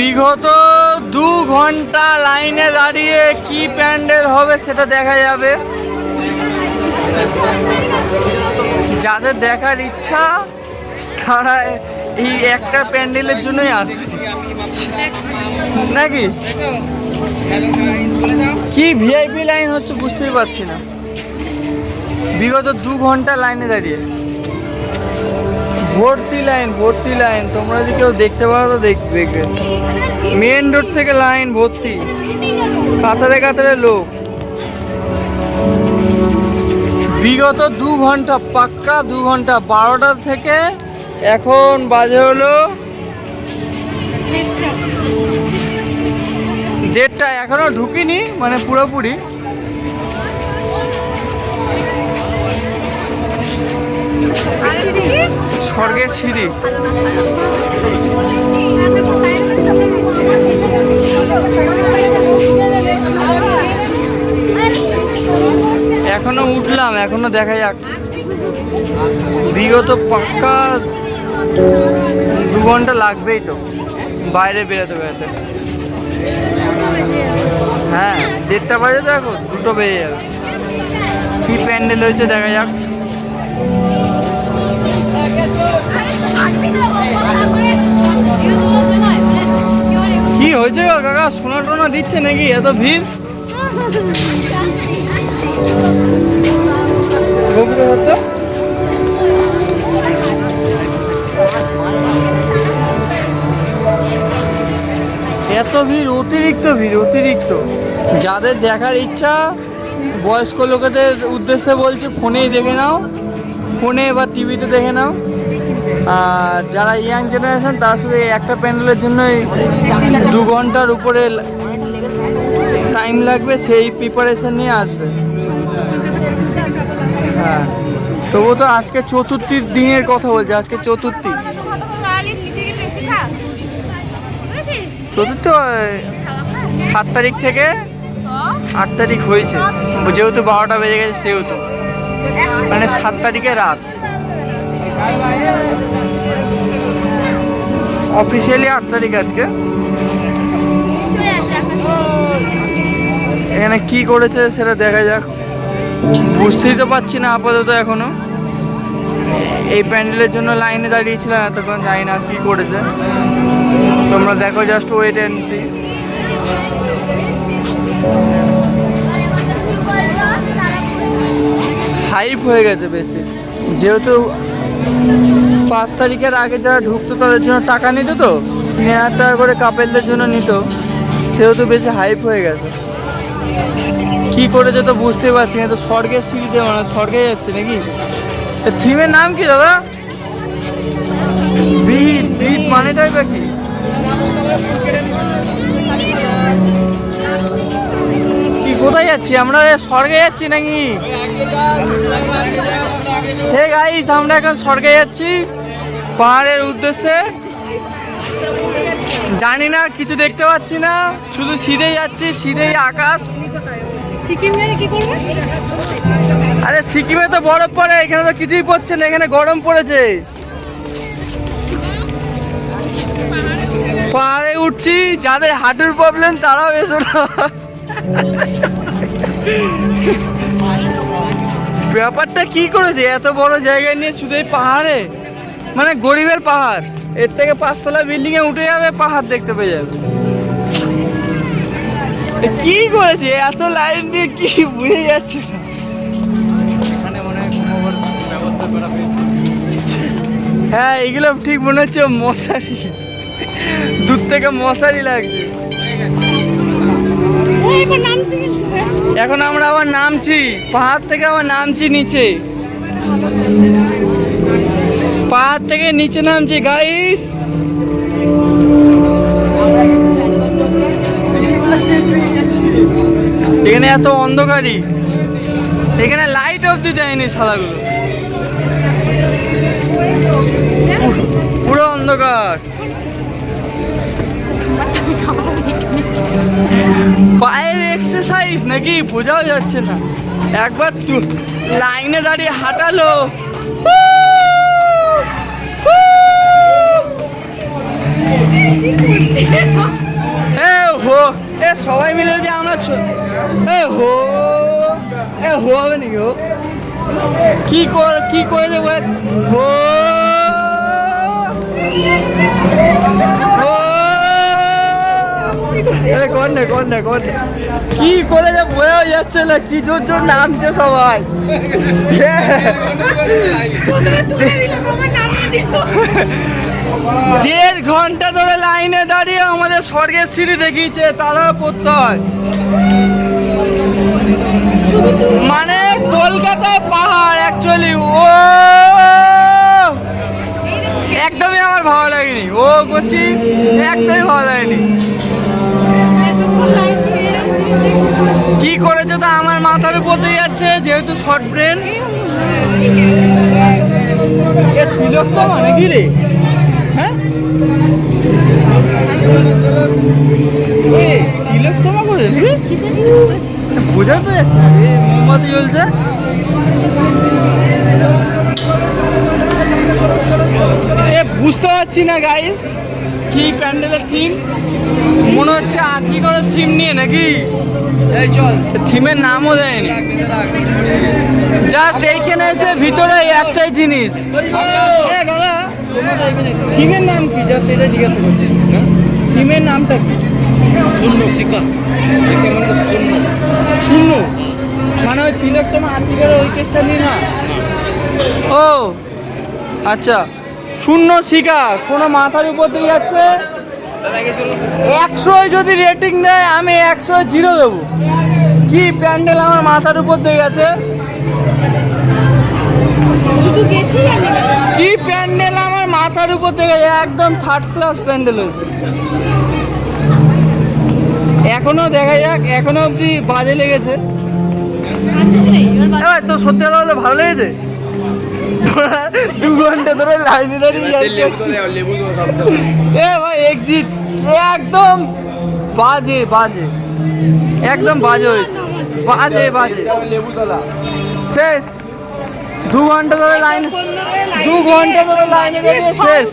বিগত 2 ঘন্টা লাইনে দাঁড়িয়ে কি প্যান্ডেল হবে সেটা দেখা যাবে। যাদের দেখার ইচ্ছা তারা এই একটা প্যান্ডেলের জন্যই আসবে নাকি? কি ভিআইপি লাইন হচ্ছে বুঝতেই পারছি না। বিগত 2 ঘন্টা লাইনে দাঁড়িয়ে ভর্তি লাইন। তোমরা যদি কেউ দেখতে পারো তো দেখবে। মেন রোড থেকে লাইন ভর্তি, কাতারে কাতারে লোক। বিগত 2 ঘন্টা, পাক্কা 2 ঘন্টা, 12টা থেকে এখন বাজে হলো 1:30। এখনো ঢুকিনি মানে পুরোপুরি। স্বর্গের সিঁড়ি এখনো উঠলাম, এখনো দেখা যাক। বিগত পাক্কা 2 ঘন্টা লাগবেই তো বাইরে বেরোতে। হ্যাঁ 1:30 বাজে তো, এখন 2টো বেজে যাবে। কি প্যান্ডেল হয়েছে দেখা যাক। কি হয়েছে গো কাকা, সোনা টোনা দিচ্ছে নাকি এত ভিড়? এত ভিড়, অতিরিক্ত। যাদের দেখার ইচ্ছা বয়স্ক লোকেদের উদ্দেশ্যে বলছি, ফোনেই দেখে নাও, ফোনে বা টিভিতে দেখে নাও। আর যারা ইয়াং জেনারেশন তার সাথে একটা প্যান্ডেলের জন্যই 2 ঘন্টার উপরে টাইম লাগবে, সেই প্রিপারেশন নিয়ে আসবে। হ্যাঁ তবু তো আজকে চতুর্থীর দিনের কথা বলছে, আজকে চতুর্থী 7 তারিখ থেকে 8 তারিখ হয়েছে, যেহেতু 12টা বেজে গেছে সেহেতু মানে 7 তারিখে রাত। অফিসিয়ালি 8 তারিখ আজকে। এখানে কি করেছে সেটা দেখা যাক। বুঝতেই তো পারছি না আপাতত এখনো। এই প্যান্ডেলের জন্য লাইনে দাঁড়িয়েছিলাম এতক্ষণ, জানি না কি করেছে। তোমরা দেখো, just wait and see. Hype হয়ে গেছে বেশি, যেহেতু 5 তারিখের আগে যারা ঢুকতো তাদের জন্য টাকা নিত, তো 3000 টাকা করে কাপেলদের জন্য নিত, সেহেতু বেশি হাইপ হয়ে গেছে। কি করেছে তো বুঝতে পারছি না। তো স্বর্গের সিঁড়িতে মানে স্বর্গে যাচ্ছে নাকি? থিমের নাম কি দাদা? বিট মানেটাই বা কি? কোথায় যাচ্ছি আমরা? স্বর্গে যাচ্ছি নাকি? হে গাইস, আমরা এখন স্বর্গে যাচ্ছি পাহাড়ের উদ্দেশ্যে। জানি না, কিছু দেখতে পাচ্ছি না, শুধু সিধেই যাচ্ছি, সিধেই আকাশ। আরে সিকিমে তো বরফ পড়ে, এখানে তো কিছুই পড়ছে না, এখানে গরম পড়েছে। পাহাড়ে উঠছি, যাদের হাঁটুর প্রবলেম তারাও এসো না। ব্যাপারটা কি করেছে এত বড় জায়গা নিয়ে শুধু এই পাহাড়ে, মানে গরিবের পাহাড়। এর থেকে 5 তলা বিল্ডিং এ উঠে যাবে, পাহাড় দেখতে পেয়ে যাবে। কি করেছে এত লাইন দিয়ে, কি বুঝে যাচ্ছে না। হ্যাঁ এগুলো ঠিক মনে হচ্ছে মশারি, দূর থেকে মশারি লাগছে। এখন আমরা আবার নামছি পাহাড় থেকে, আবার নামছি নিচে, পাহাড় থেকে নিচে নামছি গাইস। এখানে এত অন্ধকারই, এখানে লাইট অবধি দেয়নি শালাগুলো, পুরো অন্ধকার। পায়ের এক্সারসাইজ নাকি বোঝাও যাচ্ছে না। একবার লাইনে দাঁড়িয়ে হাঁটালো, এ হো, এ সবাই মিলে যে আমরা এ হো, এ হো হবে নাকি হো? কি করে দেবো হো হো, কর না কি করে যে বয়ে যাচ্ছে না, কি জোর জোর নামছে সবাই। 1.5 ঘন্টা ধরে লাইনে দাঁড়িয়ে আমাদের স্বর্গের সিঁড়ি দেখিয়েছে, তারা পড়তে হয়। মানে কলকাতায় পাহাড় অ্যাকচুয়ালি। ও একদমই আমার ভালো লাগেনি, ও করছি একদমই ভালো লাগেনি। কি করেছো তো আমার মাথার উপর দিয়ে যাচ্ছে, যেহেতু শর্ট ব্রেন। তিলোত্তমা নাকি রে? হ্যাঁ তিলোত্তমা করে বোঝা তো যাচ্ছে না, মোমবাতি জ্বলছে। বুঝতে পারছি না গাইস কি প্যান্ডেলের থিম, মনে হচ্ছে আজকে করে থিম নিয়ে নাকি। চল, থিমের নামও দেয়নি, জাস্ট এইখানে এসে ভিতরে একটাই জিনিস। দাদা থিমের নাম কি, জাস্ট এটা জিজ্ঞাসা করছি, থিমের নামটা কি? শূন্য শিকা, শূন্য মানে ওই তিলোত্তমা আজকে করে ওই কেসটা নিয়ে না। ও আচ্ছা, শূন্য শিকা কোনো মাথার উপর দিয়ে যাচ্ছে। 100 যদি রেটিং দেয় আমি 100 0 দেবো। কি প্যান্ডেল আমার মাথার উপর দিয়ে গেছে, কি প্যান্ডেল আমার মাথার উপর দিয়ে গেছে, একদম 3rd ক্লাস প্যান্ডেল হয়েছে। এখনো দেখা যাক, এখনো অবধি বাজে লেগেছে। তো সত্যি কথা বলতে ভালো লেগেছে। 2 ঘন্টা ধরে লাইনে দাঁড়িয়ে ভাই এক্সিট একদম বাজে একদম বাজে হয়েছে, বাজে শেষ। 2 ঘন্টা ধরে লাইনে দাঁড়িয়ে শেষ।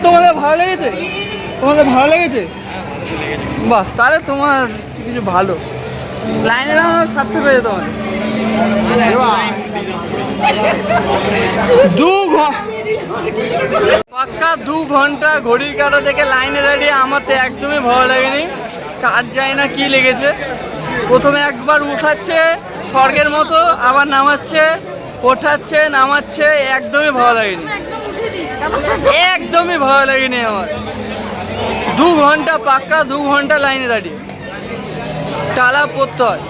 তোমাদের ভালো লেগেছে? বাহ, তাহলে তোমার কিছু ভালো লাইনে দাঁড়ানো সার্থক হয়েছে তোমার। 2 ঘন্টা ঘড়ির কাঁটা থেকে লাইনে দাঁড়িয়ে আমার তো একদমই ভালো লাগেনি। কাজ যায় না কি লেগেছে, প্রথমে একবার উঠাচ্ছে স্বর্গের মতো, আবার নামাচ্ছে, ওঠাচ্ছে নামাচ্ছে, একদমই ভালো লাগেনি, একদমই ভালো লাগেনি আমার। 2 ঘন্টা পাক্কা 2 ঘন্টা লাইনে দাঁড়িয়ে টালা পড়তে হয়।